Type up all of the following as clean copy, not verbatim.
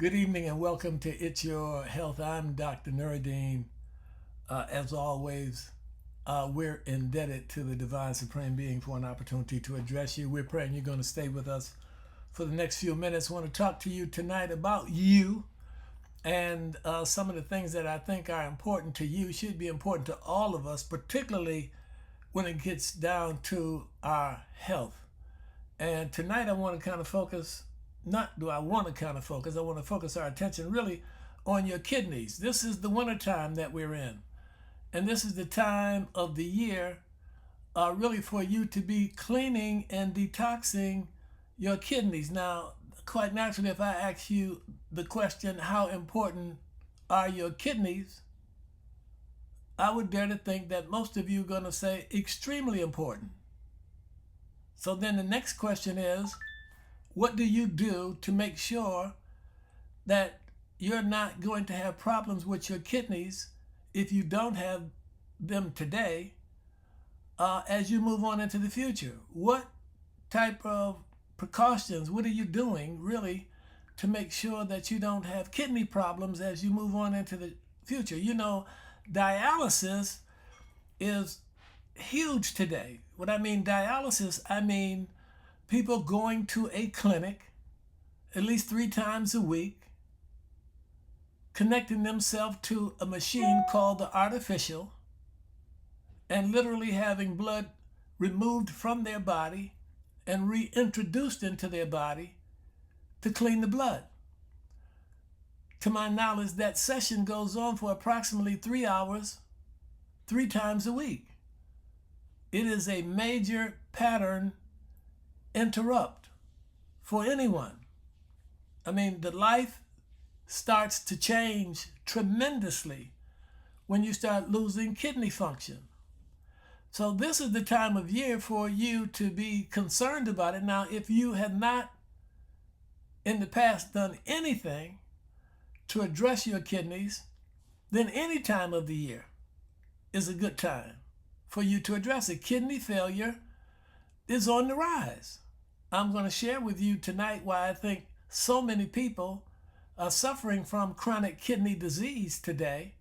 Good evening and welcome to It's Your Health. I'm Dr. Nuruddin. As always, we're indebted to the Divine Supreme Being for an opportunity to address you. We're praying you're going to stay with us for the next few minutes. I want to talk to you tonight about you and some of the things that I think are important to you, should be important to all of us, particularly when it gets down to our health. And tonight I want to kind of focus, not do I want to kind of focus, I want to focus our attention really on your kidneys. This is the winter time that we're in. And this is the time of the year really for you to be cleaning and detoxing your kidneys. Now, quite naturally, if I ask you the question, how important are your kidneys? I would dare to think that most of you are going to say extremely important. So then the next question is, what do you do to make sure that you're not going to have problems with your kidneys if you don't have them today as you move on into the future? What type of precautions, what are you doing really to make sure that you don't have kidney problems as you move on into the future? You know, dialysis is huge today. When I mean dialysis, I mean people going to a clinic at least 3 times a week, connecting themselves to a machine called the artificial, and literally having blood removed from their body and reintroduced into their body to clean the blood. To my knowledge, that session goes on for approximately 3 hours, 3 times a week. It is a major pattern interrupt for anyone. I mean, the life starts to change tremendously when you start losing kidney function. So this is the time of year for you to be concerned about it. Now, if you have not in the past done anything to address your kidneys, then any time of the year is a good time for you to address it. Kidney failure is on the rise. I'm going to share with you tonight why I think so many people are suffering from chronic kidney disease today.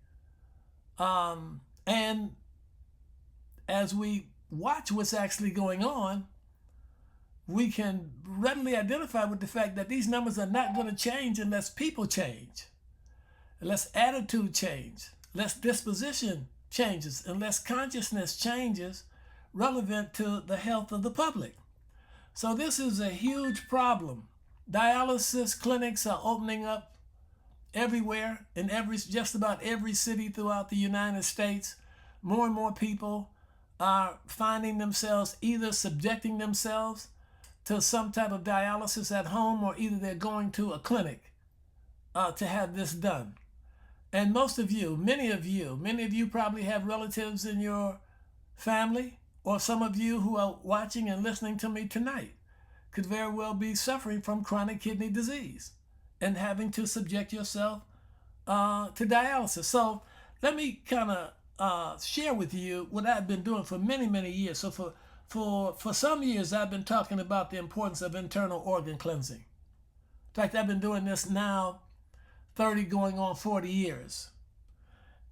And as we watch what's actually going on, we can readily identify with the fact that these numbers are not going to change unless people change, unless attitude change, unless disposition changes, unless consciousness changes relevant to the health of the public. So this is a huge problem. Dialysis clinics are opening up everywhere in just about every city throughout the United States. More and more people are finding themselves either subjecting themselves to some type of dialysis at home, or either they're going to a clinic to have this done. And many of you probably have relatives in your family, or some of you who are watching and listening to me tonight could very well be suffering from chronic kidney disease and having to subject yourself to dialysis. So let me kind of share with you what I've been doing for many, many years. So for some years, I've been talking about the importance of internal organ cleansing. In fact, I've been doing this now 30 going on 40 years.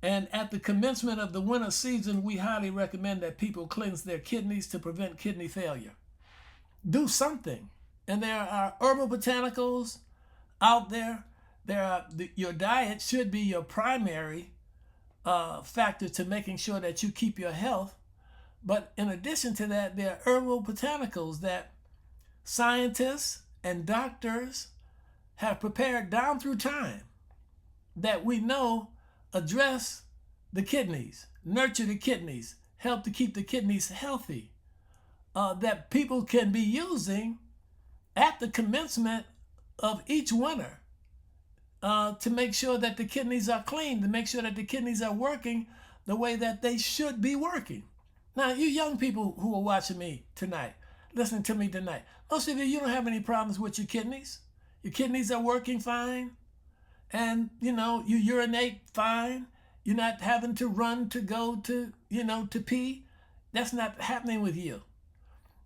And at the commencement of the winter season, we highly recommend that people cleanse their kidneys to prevent kidney failure. Do something. And there are herbal botanicals out there. Your diet should be your primary factor to making sure that you keep your health. But in addition to that, there are herbal botanicals that scientists and doctors have prepared down through time that we know address the kidneys, nurture the kidneys, help to keep the kidneys healthy, that people can be using at the commencement of each winter to make sure that the kidneys are clean, to make sure that the kidneys are working the way that they should be working. Now, you young people who are watching me tonight, listening to me tonight, most of you don't have any problems with your kidneys. Your kidneys are working fine. And, you urinate fine. You're not having to run to go to, to pee. That's not happening with you.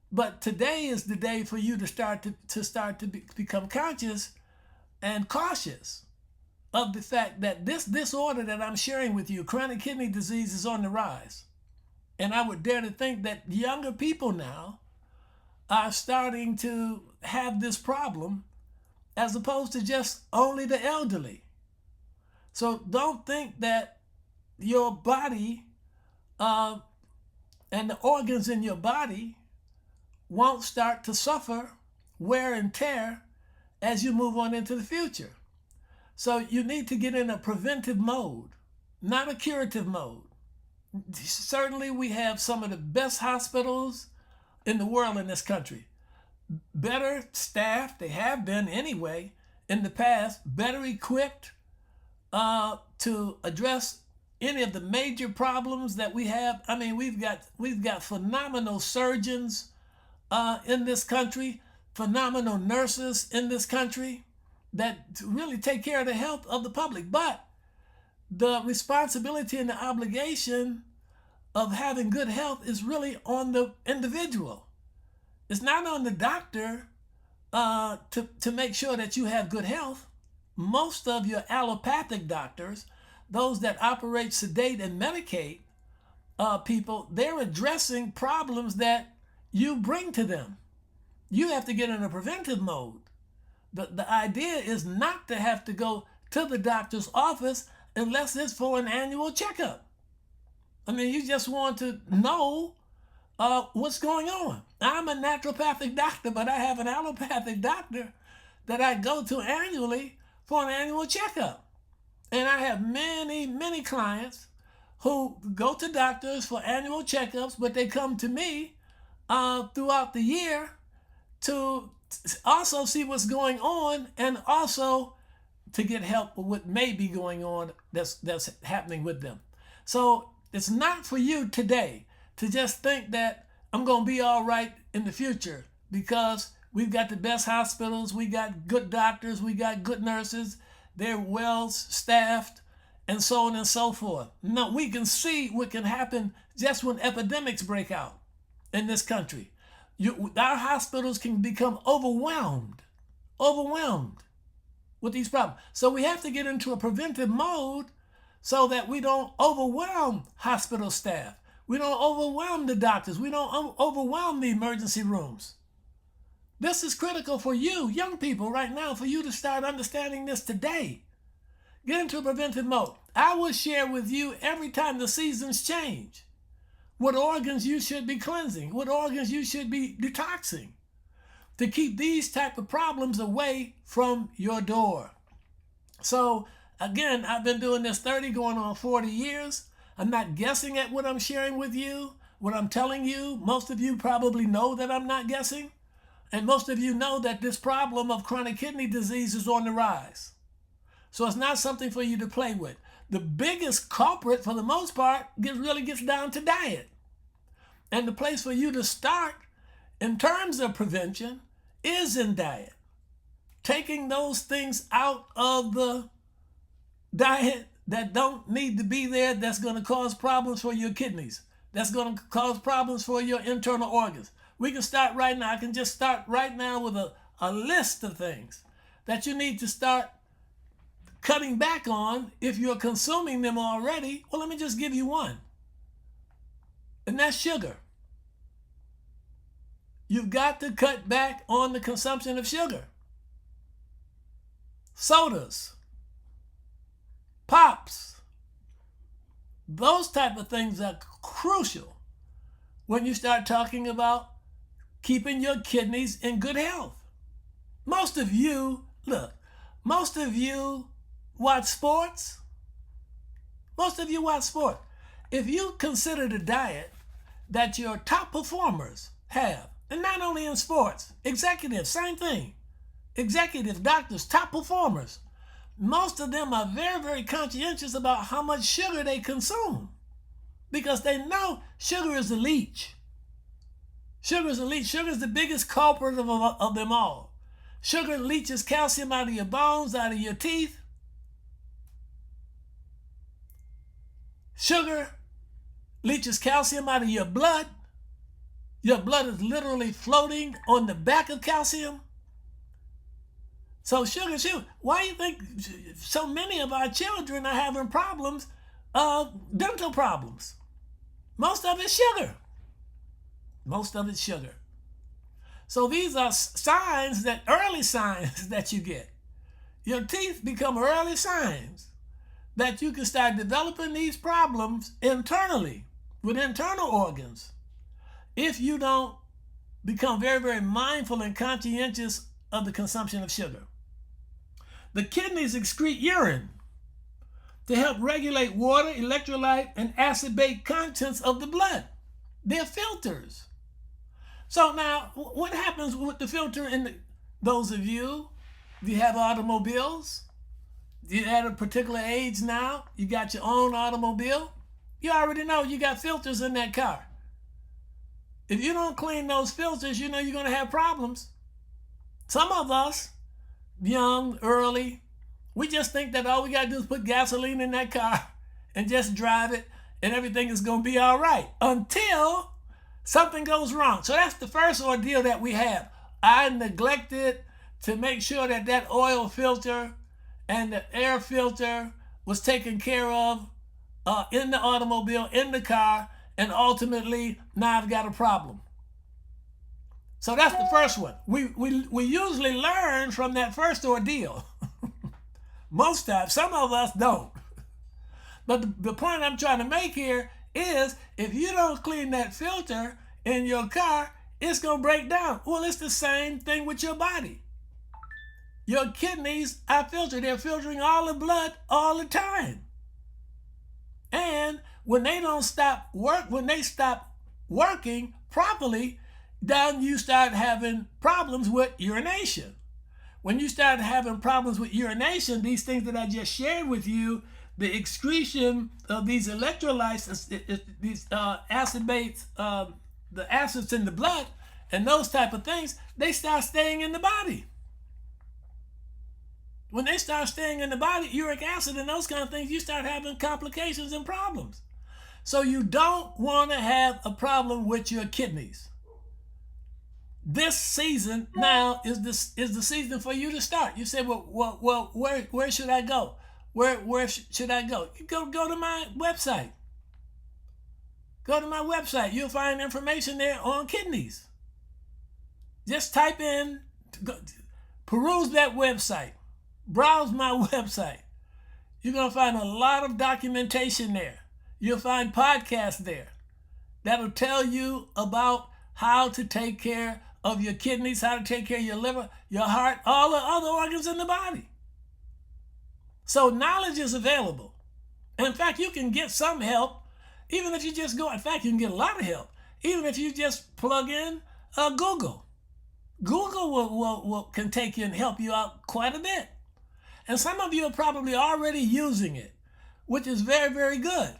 But today is the day for you to start to become conscious and cautious of the fact that this disorder that I'm sharing with you, chronic kidney disease, is on the rise. And I would dare to think that younger people now are starting to have this problem as opposed to just only the elderly. So don't think that your body and the organs in your body won't start to suffer wear and tear as you move on into the future. So you need to get in a preventive mode, not a curative mode. Certainly we have some of the best hospitals in the world in this country. Better staffed, they have been anyway in the past, better equipped to address any of the major problems that we have. I mean, we've got phenomenal surgeons in this country, phenomenal nurses in this country that really take care of the health of the public. But the responsibility and the obligation of having good health is really on the individual. It's not on the doctor to make sure that you have good health. Most of your allopathic doctors, those that operate, sedate, and medicate people, they're addressing problems that you bring to them. You have to get in a preventive mode. The idea is not to have to go to the doctor's office unless it's for an annual checkup. I mean, you just want to know what's going on. I'm a naturopathic doctor, but I have an allopathic doctor that I go to annually for an annual checkup. And I have many, many clients who go to doctors for annual checkups, but they come to me throughout the year to also see what's going on and also to get help with what may be going on that's happening with them. So it's not for you today to just think that I'm going to be all right in the future because we've got the best hospitals, we got good doctors, we got good nurses, they're well staffed, and so on and so forth. No, we can see what can happen just when epidemics break out in this country. Our hospitals can become overwhelmed with these problems. So we have to get into a preventive mode so that we don't overwhelm hospital staff. We don't overwhelm the doctors. We don't overwhelm the emergency rooms. This is critical for you, young people, right now, for you to start understanding this today. Get into a preventive mode. I will share with you every time the seasons change what organs you should be cleansing, what organs you should be detoxing to keep these type of problems away from your door. So again, I've been doing this 30 going on 40 years. I'm not guessing at what I'm sharing with you, what I'm telling you. Most of you probably know that I'm not guessing. And most of you know that this problem of chronic kidney disease is on the rise. So it's not something for you to play with. The biggest culprit, for the most part, really gets down to diet. And the place for you to start in terms of prevention is in diet. Taking those things out of the diet that don't need to be there, that's going to cause problems for your kidneys. That's going to cause problems for your internal organs. We can start right now. I can just start right now with a list of things that you need to start cutting back on if you're consuming them already. Well, let me just give you one. And that's sugar. You've got to cut back on the consumption of sugar. Sodas, pops, those type of things are crucial when you start talking about keeping your kidneys in good health. Most of you watch sports. If you consider the diet that your top performers have, and not only in sports, executives, same thing. Executives, doctors, top performers, most of them are very, very conscientious about how much sugar they consume because they know sugar is a leech. Sugar is the biggest culprit of them all. Sugar leaches calcium out of your bones, out of your teeth. Sugar leaches calcium out of your blood. Your blood is literally floating on the back of calcium. So sugar. Why do you think so many of our children are having problems, dental problems? Most of it's sugar. Most of it's sugar. So these are signs, early signs that you get. Your teeth become early signs that you can start developing these problems internally with internal organs if you don't become very, very mindful and conscientious of the consumption of sugar. The kidneys excrete urine to help regulate water, electrolyte, and acid-base contents of the blood. They're filters. So now, what happens with the filter those of you have automobiles? You're at a particular age now, you got your own automobile, you already know you got filters in that car. If you don't clean those filters, you know you're going to have problems. Some of us, young, early, we just think that all we got to do is put gasoline in that car and just drive it and everything is going to be all right until something goes wrong. So that's the first ordeal that we have. I neglected to make sure that oil filter and the air filter was taken care of in the automobile, in the car, and ultimately now I've got a problem. So that's the first one. We usually learn from that first ordeal. Most times, some of us don't. But the point I'm trying to make here is if you don't clean that filter in your car, it's going to break down. Well, it's the same thing with your body. Your kidneys are filtered. They're filtering all the blood all the time. And when they stop working properly, then you start having problems with urination. When you start having problems with urination, these things that I just shared with you, the excretion of these electrolytes, these acid-base, the acids in the blood, and those type of things, they start staying in the body. When they start staying in the body, uric acid and those kind of things, you start having complications and problems. So you don't want to have a problem with your kidneys. This season now is the season for you to start. You say, well, where should I go? Where should I go? Go to my website. Go to my website. You'll find information there on kidneys. Just type in, peruse that website. Browse my website. You're going to find a lot of documentation there. You'll find podcasts there that'll tell you about how to take care of your kidneys, how to take care of your liver, your heart, all the other organs in the body. So knowledge is available. And in fact, you can get some help even if you just go. In fact, you can get a lot of help even if you just plug in Google. Google can take you and help you out quite a bit. And some of you are probably already using it, which is very, very good.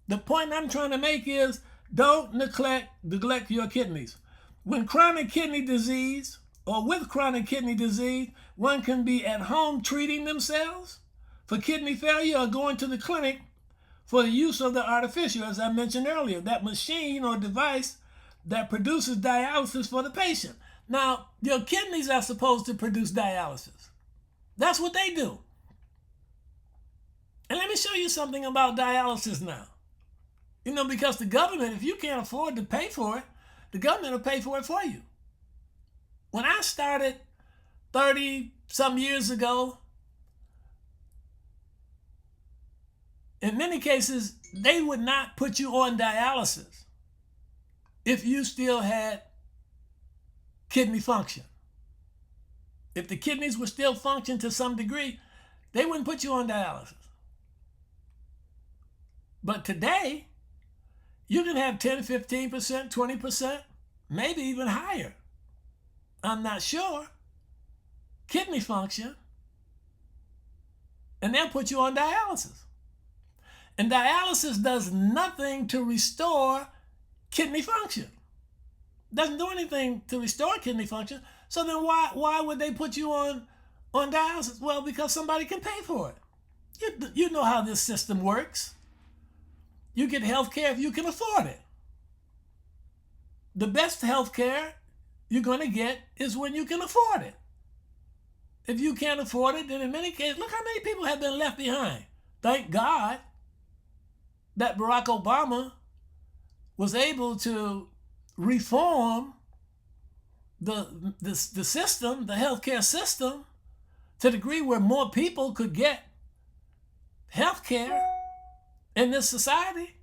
The point I'm trying to make is don't neglect your kidneys. When chronic kidney disease, or with chronic kidney disease, one can be at home treating themselves for kidney failure or going to the clinic for the use of the artificial, as I mentioned earlier, that machine or device that produces dialysis for the patient. Now, your kidneys are supposed to produce dialysis. That's what they do. And let me show you something about dialysis now. You know, because the government, if you can't afford to pay for it, the government will pay for it for you. When I started 30-some years ago, in many cases, they would not put you on dialysis if you still had kidney function. If the kidneys were still functioning to some degree, they wouldn't put you on dialysis. But today, you can have 10, 15%, 20%, maybe even higher. I'm not sure. Kidney function. And they'll put you on dialysis. And dialysis does nothing to restore kidney function. Doesn't do anything to restore kidney function. So then why would they put you on dialysis? Well, because somebody can pay for it. You know how this system works. You get health care if you can afford it. The best health care you're going to get is when you can afford it. If you can't afford it, then in many cases, look how many people have been left behind. Thank God that Barack Obama was able to reform the system, the healthcare system, to the degree where more people could get healthcare in this society.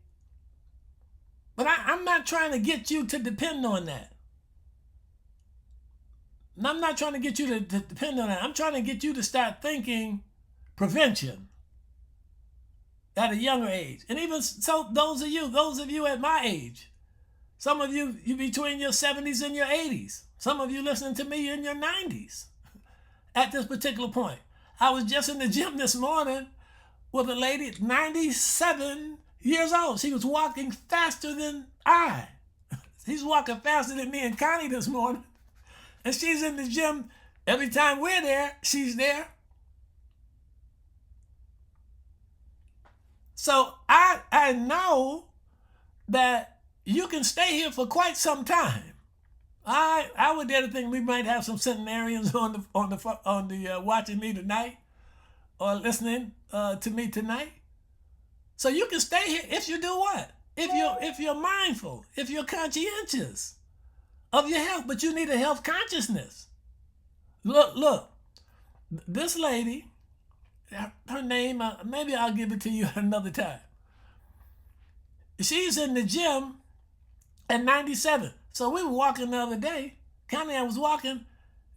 But I'm not trying to get you to depend on that. And I'm not trying to get you to depend on that. I'm trying to get you to start thinking prevention at a younger age. And even so, those of you at my age, some of you between your 70s and your 80s, some of you listening to me in your 90s at this particular point. I was just in the gym this morning with a lady, 97 years old. She was walking faster than I. She's walking faster than me and Connie this morning. And she's in the gym. Every time we're there, she's there. So I know that you can stay here for quite some time. I would dare to think we might have some centenarians on the watching me tonight or listening to me tonight. So you can stay here if you do what? If you're mindful, if you're conscientious of your health, but you need a health consciousness. Look, this lady, her name, maybe I'll give it to you another time. She's in the gym at 97. So we were walking the other day. Connie, I was walking,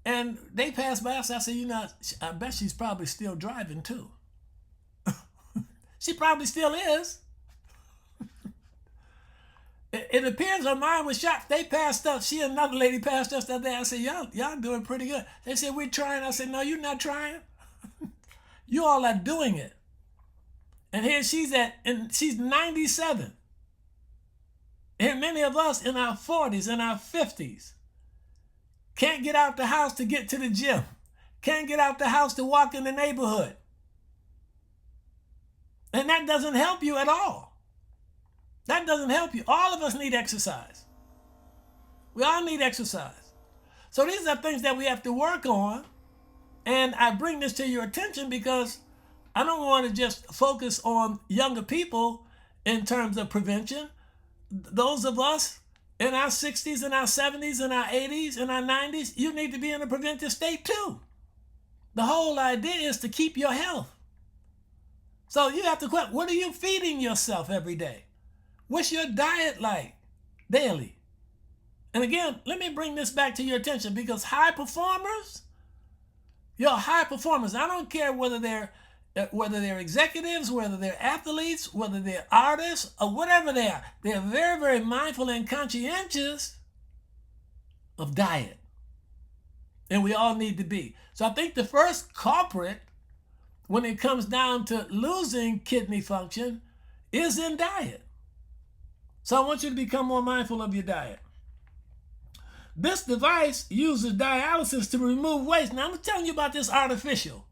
and they passed by us. I said, I bet she's probably still driving too. She probably still is. It appears her mind was shot. They passed us. She and another lady passed us the other day. I said, y'all doing pretty good. They said, we're trying. I said, no, you're not trying. You all are doing it. And here she's she's 97. And many of us in our 40s, in our 50s, can't get out the house to get to the gym. Can't get out the house to walk in the neighborhood. And that doesn't help you at all. That doesn't help you. All of us need exercise. We all need exercise. So these are things that we have to work on. And I bring this to your attention because I don't want to just focus on younger people in terms of prevention. Those of us in our 60s and our 70s and our 80s and our 90s, you need to be in a preventive state too. The whole idea is to keep your health. So you have to question, what are you feeding yourself every day? What's your diet like daily? And again, let me bring this back to your attention because high performers, I don't care whether they're executives, whether they're athletes, whether they're artists, or whatever they are, they're very, very mindful and conscientious of diet. And we all need to be. So I think the first culprit when it comes down to losing kidney function is in diet. So I want you to become more mindful of your diet. This device uses dialysis to remove waste. Now I'm telling you about this artificial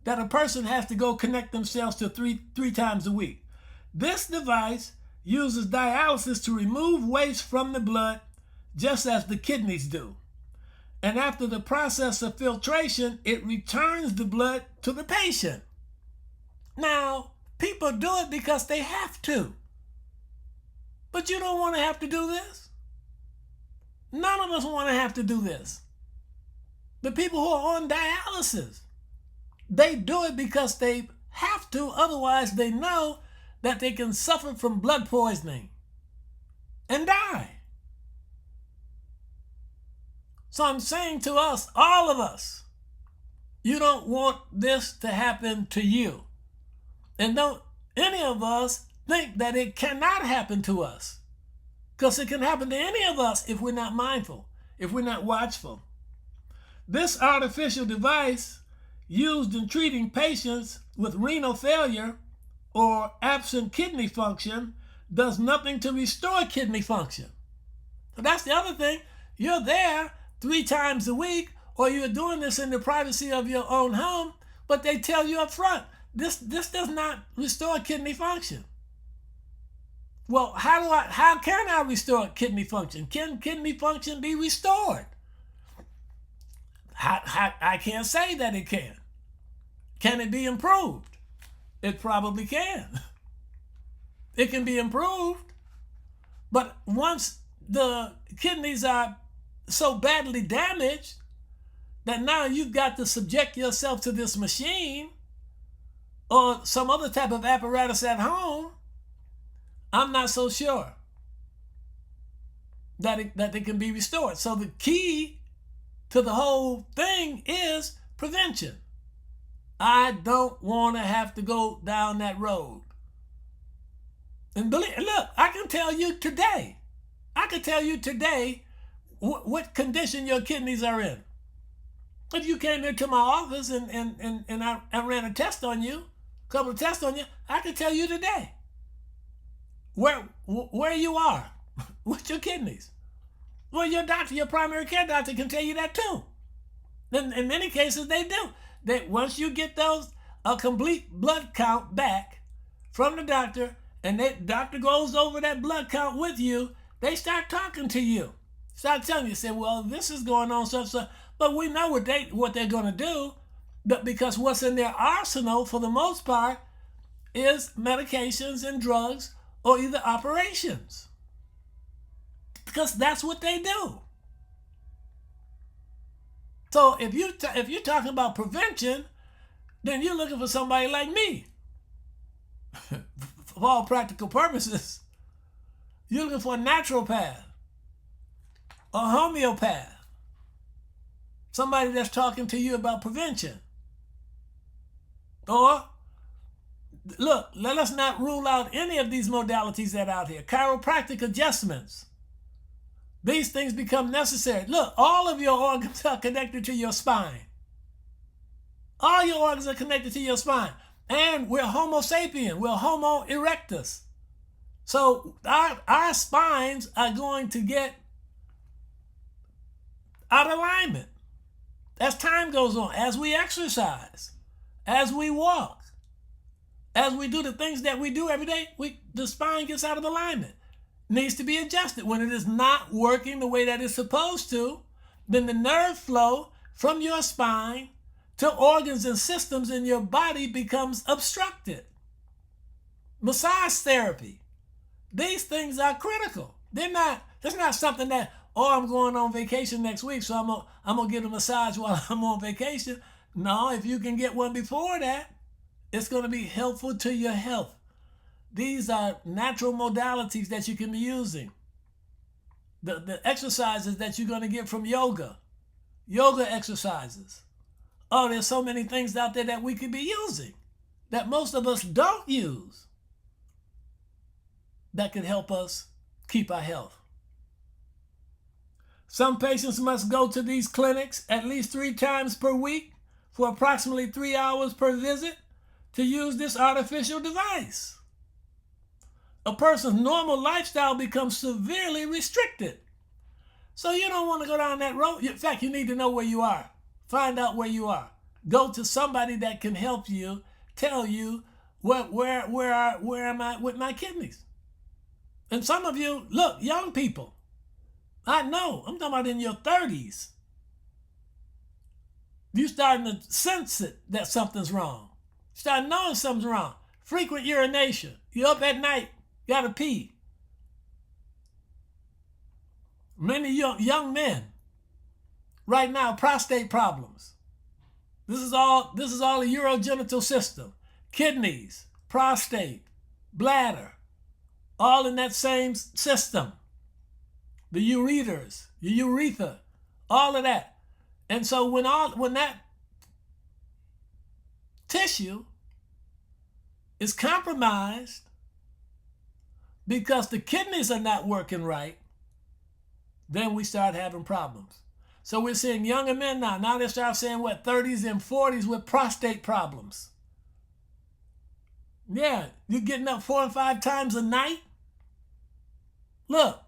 that a person has to go connect themselves to three times a week. This device uses dialysis to remove waste from the blood, just as the kidneys do. And after the process of filtration, it returns the blood to the patient. Now, people do it because they have to. But you don't want to have to do this. None of us want to have to do this. The people who are on dialysis, they do it because they have to. Otherwise, they know that they can suffer from blood poisoning and die. So I'm saying to us, all of us, you don't want this to happen to you. And don't any of us think that it cannot happen to us. Because it can happen to any of us if we're not mindful, if we're not watchful. This artificial device used in treating patients with renal failure or absent kidney function does nothing to restore kidney function. So that's the other thing. You're there 3 times a week, or you're doing this in the privacy of your own home, but they tell you up front, this does not restore kidney function. Well, how can I restore kidney function? Can kidney function be restored? I can't say that it can. Can it be improved? It probably can. It can be improved. But once the kidneys are so badly damaged that now you've got to subject yourself to this machine or some other type of apparatus at home, I'm not so sure that it can be restored. So the key to the whole thing is prevention. I don't want to have to go down that road. And look, I can tell you today what condition your kidneys are in. If you came into my office and I ran a test on you, a couple of tests on you, I can tell you today where you are with your kidneys. Well, your doctor, your primary care doctor can tell you that too. In many cases, they do. Once you get a complete blood count back from the doctor, and that doctor goes over that blood count with you, they start talking to you. Start telling you, say, well, this is going on, so. But we know what they're going to do, but because what's in their arsenal, for the most part, is medications and drugs or either operations. Because that's what they do. So if you're talking about prevention, then you're looking for somebody like me. For all practical purposes, you're looking for a naturopath, a homeopath, somebody that's talking to you about prevention. Or, look, let us not rule out any of these modalities that are out here. Chiropractic adjustments. These things become necessary. Look, all of your organs are connected to your spine. All your organs are connected to your spine. And we're Homo sapien. We're Homo erectus. So our spines are going to get out of alignment as time goes on, as we exercise, as we walk, as we do the things that we do every day. The spine gets out of alignment. Needs to be adjusted. When it is not working the way that it's supposed to, then the nerve flow from your spine to organs and systems in your body becomes obstructed. Massage therapy. These things are critical. It's not something that, I'm going on vacation next week, so I'm gonna get a massage while I'm on vacation. No, if you can get one before that, it's gonna be helpful to your health. These are natural modalities that you can be using. The exercises that you're going to get from yoga exercises. Oh, there's so many things out there that we could be using that most of us don't use that could help us keep our health. Some patients must go to these clinics at least 3 times per week for approximately 3 hours per visit to use this artificial device. A person's normal lifestyle becomes severely restricted. So you don't want to go down that road. In fact, you need to know where you are. Find out where you are. Go to somebody that can help you, tell you where am I with my kidneys. And some of you, look, young people, I know, I'm talking about in your 30s. You starting to sense it that something's wrong. Start knowing something's wrong. Frequent urination. You're up at night. Gotta pee. Many young men right now, prostate problems. This is all the urogenital system. Kidneys, prostate, bladder, all in that same system. The ureters, the urethra, all of that. And so when that tissue is compromised, because the kidneys are not working right, then we start having problems. So we're seeing younger men now. Now they start saying 30s and 40s with prostate problems. Yeah, you're getting up 4 and 5 times a night. Look,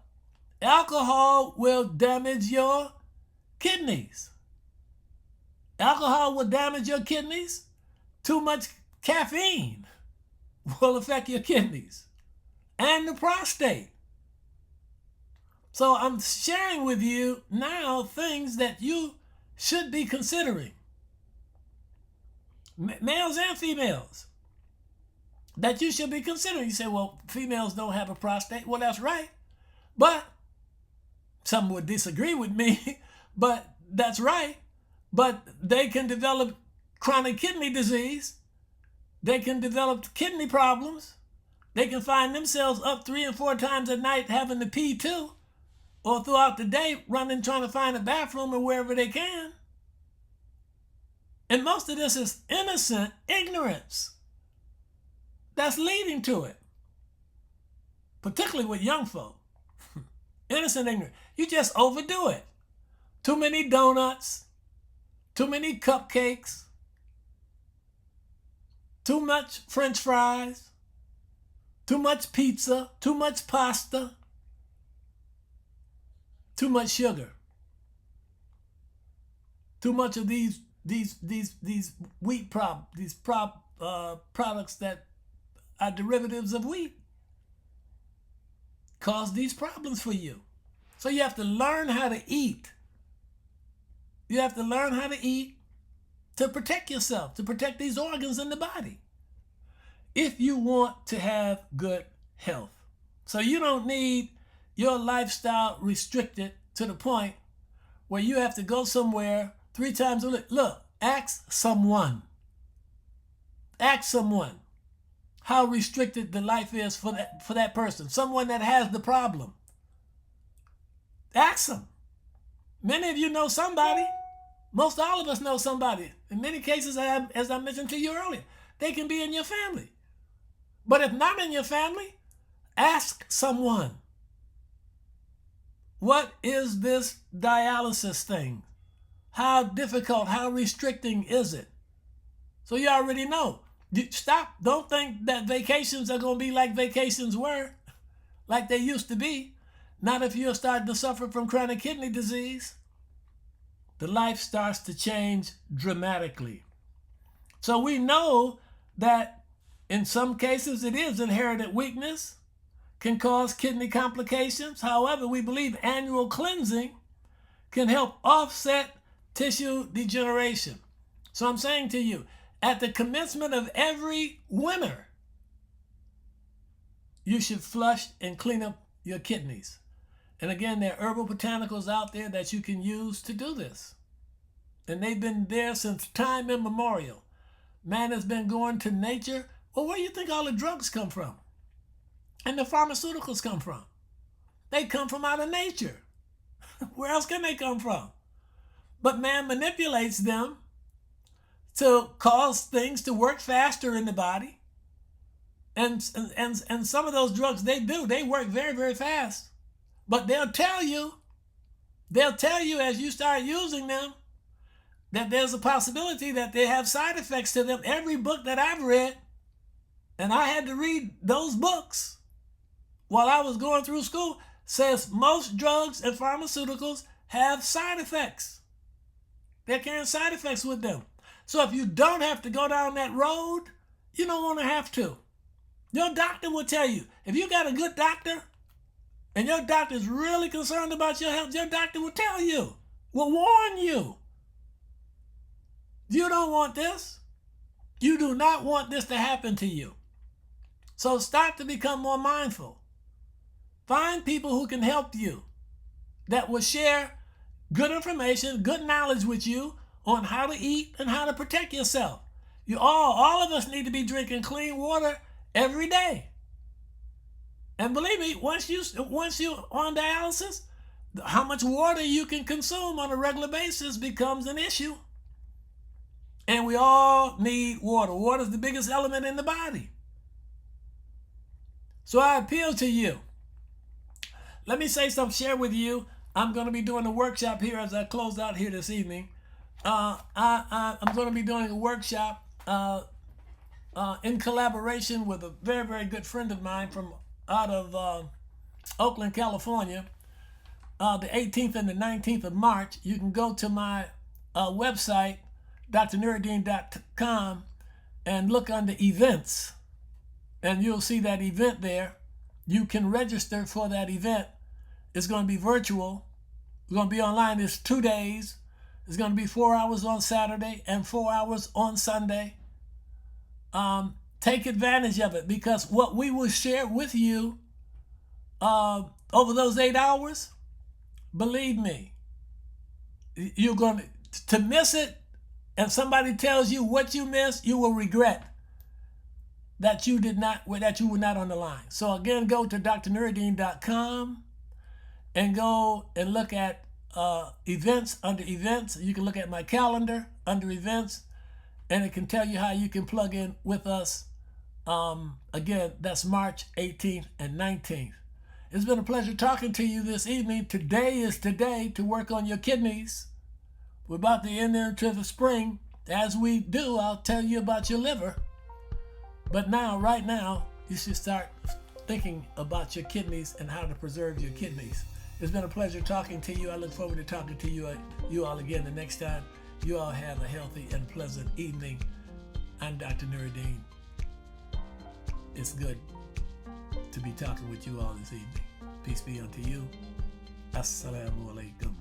alcohol will damage your kidneys. Alcohol will damage your kidneys. Too much caffeine will affect your kidneys and the prostate. So I'm sharing with you now things that you should be considering, males and females, that you should be considering. You say, well, females don't have a prostate. Well, that's right. But some would disagree with me, but that's right. But they can develop chronic kidney disease. They can develop kidney problems. They can find themselves up 3 and 4 times a night having to pee too, or throughout the day running trying to find a bathroom or wherever they can. And most of this is innocent ignorance that's leading to it, particularly with young folk. Innocent ignorance. You just overdo it. Too many donuts, too many cupcakes, too much French fries, too much pizza, too much pasta, too much sugar, too much of these wheat products that are derivatives of wheat cause these problems for you. So you have to learn how to eat. You have to learn how to eat to protect yourself, to protect these organs in the body, if you want to have good health. So you don't need your lifestyle restricted to the point where you have to go somewhere 3 times a week. Look, ask someone how restricted the life is for that person, someone that has the problem. Ask them. Many of you know somebody. Most all of us know somebody. In many cases, as I mentioned to you earlier, they can be in your family. But if not in your family, ask someone, what is this dialysis thing? How difficult, how restricting is it? So you already know. Stop. Don't think that vacations are going to be like vacations were, like they used to be. Not if you're starting to suffer from chronic kidney disease. The life starts to change dramatically. So we know that in some cases it is inherited weakness, can cause kidney complications. However, we believe annual cleansing can help offset tissue degeneration. So I'm saying to you, at the commencement of every winter, you should flush and clean up your kidneys. And again, there are herbal botanicals out there that you can use to do this. And they've been there since time immemorial. Man has been going to nature. Well, where do you think all the drugs come from? And the pharmaceuticals come from? They come from out of nature. Where else can they come from? But man manipulates them to cause things to work faster in the body. And some of those drugs, they work very, very fast. But they'll tell you as you start using them that there's a possibility that they have side effects to them. Every book that I've read, and I had to read those books while I was going through school, says most drugs and pharmaceuticals have side effects. They're carrying side effects with them. So if you don't have to go down that road, you don't want to have to. Your doctor will tell you. If you got a good doctor, and your doctor is really concerned about your health, your doctor will tell you, will warn you. You don't want this. You do not want this to happen to you. So start to become more mindful. Find people who can help you, that will share good information, good knowledge with you on how to eat and how to protect yourself. All of us need to be drinking clean water every day. And believe me, once you're on dialysis, how much water you can consume on a regular basis becomes an issue. And we all need water. Water is the biggest element in the body. So I appeal to you. Let me say something, share with you. I'm going to be doing a workshop here as I close out here this evening. I'm going to be doing a workshop in collaboration with a very, very good friend of mine from out of Oakland, California, the 18th and the 19th of March. You can go to my website, drnuruddin.com, and look under events, and you'll see that event there. You can register for that event. It's going to be virtual. It's going to be online. It's 2 days. It's going to be 4 hours on Saturday and 4 hours on Sunday. Take advantage of it, because what we will share with you over those 8 hours, believe me, you're going to miss it, and somebody tells you what you missed, you will regret that you were not on the line. So again, go to drnuruddin.com and go and look at events. Under events, you can look at my calendar under events, and it can tell you how you can plug in with us. Again, that's March 18th and 19th. It's been a pleasure talking to you this evening. Today is today to work on your kidneys. We're about to enter into the spring. As we do, I'll tell you about your liver. But now, right now, you should start thinking about your kidneys and how to preserve your kidneys. It's been a pleasure talking to you. I look forward to talking to you all again the next time. You all have a healthy and pleasant evening. I'm Dr. Nuruddin. It's good to be talking with you all this evening. Peace be unto you. Assalamu alaikum.